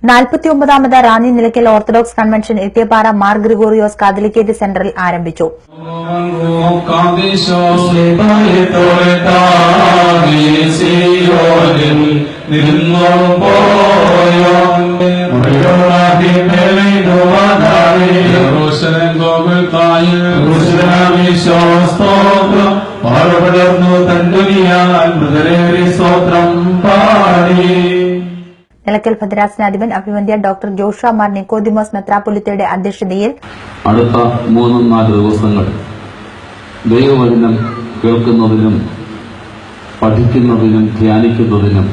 49ാമത് Ranni Nilakkal orthodox convention Ettiyappara Mar Gregorios catholicate സെന്ററിൽ ആരംഭിച്ചു. നിലയ്ക്കൽ ഭദ്രാസനാധിപൻ അഭിവന്ദ്യ ഡോക്ടർ ജോഷുവ മാർ നിക്കോദിമോസ് മെത്രാപ്പൊലീത്തയുടെ അധ്യക്ഷതയിൽ അടുത്ത 3-4 ദിവസങ്ങൾ ദൈവവചനം കേൾക്കുന്നതിനും പഠിക്കുന്നതിനും ധ്യാനിക്കുന്നതിനും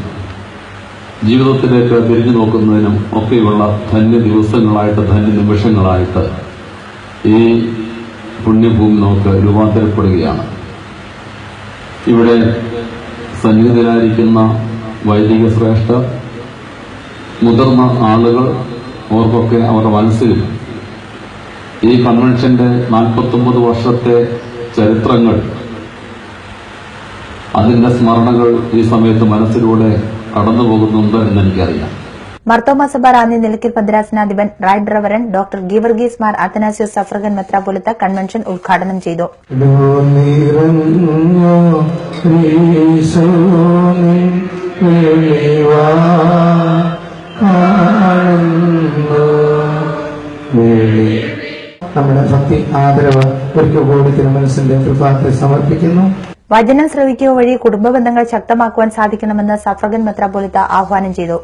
ജീവിതത്തിലേക്ക് തിരിഞ്ഞു നോക്കുന്നതിനും ഒക്കെയുള്ള ധന്യ ദിവസങ്ങളായിട്ട് ധന്യ നിമിഷങ്ങളായിട്ട് ഈ പുണ്യഭൂമി നമുക്ക് രൂപാന്തരപ്പെടുകയാണ്. ഇവിടെ സന്നിഹിതരായിരിക്കുന്ന വൈദിക ശ്രേഷ്ഠർ, മുതിർന്ന ആളുകൾ, അവർക്കൊക്കെ അവരുടെ മനസ്സിൽ ഈ കൺവെൻഷന്റെ 49 വർഷത്തെ ചരിത്രങ്ങൾ, അതിന്റെ സ്മരണകൾ ഈ സമയത്ത് മനസ്സിലൂടെ കടന്നുപോകുന്നുണ്ട് എന്നെനിക്കറിയാം. മർത്തോമാ സഭ റാന്നി നിലയ്ക്കൽ ഭദ്രാസനാധിപൻ right reverend doctor Geevarghese Mar Athanasios suffragan മെത്രാപ്പൊലീത്ത കൺവെൻഷൻ ഉദ്ഘാടനം ചെയ്തു. നമ്മുടെ ഭക്തി ആദരവ് ഒരിക്കൽ കൂടി തിരുമനസിന്റെ കൃപാത്തെ സമർപ്പിക്കുന്നു. വചനം ശ്രവിക്കുക വഴി കുടുംബ ബന്ധങ്ങൾ ശക്തമാക്കുവാൻ സാധിക്കണമെന്ന് സഫ്രഗൻ മെത്രാപ്പൊലീത്ത ആഹ്വാനം ചെയ്തു.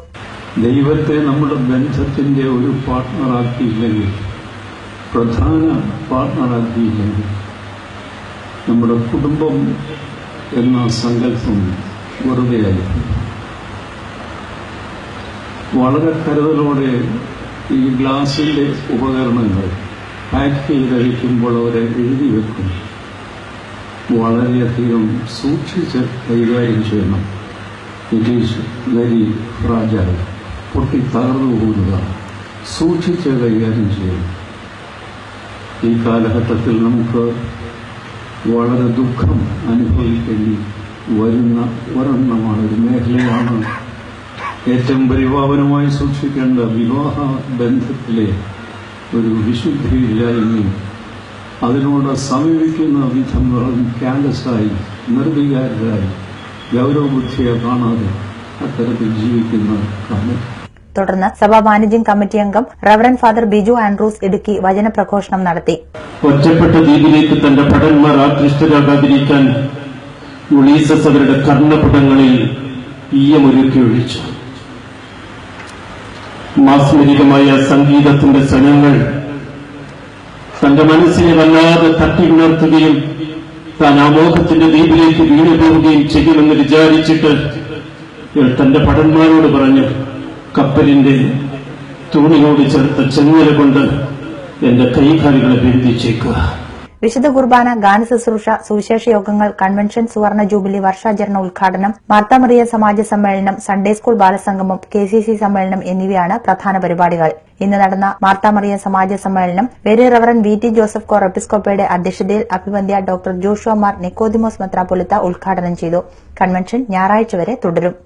ദൈവത്തെ നമ്മുടെ ബന്ധത്തിന്റെ ഒരു പാർട്ട്ണറാക്കിയില്ലെങ്കിൽ, പ്രധാന പാർട്ട്ണറാക്കിയില്ലെങ്കിൽ, നമ്മുടെ കുടുംബം എന്ന സങ്കല്പം വെറുതെയായിരിക്കും. വളരെ കരുതലോടെ ഈ ഗ്ലാസിന്റെ ഉപകരണങ്ങൾ പാക്ക് ചെയ്തഴിക്കുമ്പോൾ അവരെ എഴുതി വെക്കും. വളരെയധികം സൂക്ഷിച്ച് കൈകാര്യം ചെയ്യണം. It is very fragile. പൊട്ടി തകർന്നു പോകുക. സൂക്ഷിച്ച് കൈകാര്യം ചെയ്യണം. ഈ കാലഘട്ടത്തിൽ നമുക്ക് വളരെ ദുഃഖം അനുഭവിക്കേണ്ടി വരുന്ന ഒരെണ്ണമാണ്, ഒരു മേഖലയാണ് ഏറ്റവും പരിപാവനമായി സൂക്ഷിക്കേണ്ട വിവാഹ ബന്ധത്തിലെ ഒരു വിശുദ്ധിയില്ലായ്മയും അതിനോട് സമീപിക്കുന്ന വിധങ്ങളും ക്യാൻഡസായി നിർവികാരരായി ഗൌരവബുദ്ധിയെ കാണാതെ അത്തരത്തിൽ ജീവിക്കുന്ന കാലം. തുടർന്ന് സഭാ മാനേജിംഗ് കമ്മിറ്റി അംഗം റവറൻ ഫാദർ ബിജു ആൻഡ്രൂസ് ഇടുക്കി വചനപ്രഘോഷണം നടത്തി. ഒറ്റപ്പെട്ട ദ്വീപിലേക്ക് തന്റെ ഭടന്മാർ ആകൃഷ്ടരാകാതിരിക്കാൻ യുളീസസ് അവരുടെ കർണപടങ്ങളിൽ ഈയമൊരുക്കി ഒഴിച്ചു. മാസ്മരികമായ സംഗീതത്തിന്റെ സനങ്ങൾ തന്റെ മനസ്സിനെ വല്ലാതെ തട്ടി ഉണർത്തുകയും താൻ ആമോഹത്തിന്റെ ദ്വീപിലേക്ക് വീണുപോവുകയും ചെയ്യുമെന്ന് വിചാരിച്ചിട്ട് തന്റെ ഭടന്മാരോട് പറഞ്ഞു, കപ്പലിന്റെ തൂണിനോട് ചേർത്ത ചെങ്ങല കൊണ്ട് എന്റെ കൈകാലുകളെ ബന്ധിച്ചേക്കുക. വിശുദ്ധ കുർബാന, ഗാന ശുശ്രൂഷ, സുവിശേഷ യോഗങ്ങൾ, കൺവെൻഷൻ, സുവർണ ജൂബിലി വർഷാചരണ ഉദ്ഘാടനം, മാർത്താമറിയ സമാജ സമ്മേളനം, സൺഡേ സ്കൂൾ ബാലസംഗമം, KCC സമ്മേളനം എന്നിവയാണ് പ്രധാന പരിപാടികൾ. ഇന്ന് നടന്ന മാർത്താമറിയ സമാജ സമ്മേളനം വെരി റവറൻ VT ജോസഫ് കോർ എപ്പിസ്കോപ്പയുടെ അധ്യക്ഷതയിൽ അഭിവന്ദ്യ ഡോക്ടർ ജോഷുവ മാർ നിക്കോദിമോസ് മെത്രാപ്പൊലീത്ത ഉദ്ഘാടനം ചെയ്തു. കൺവെൻഷൻ ഞായറാഴ്ച വരെ തുടരും.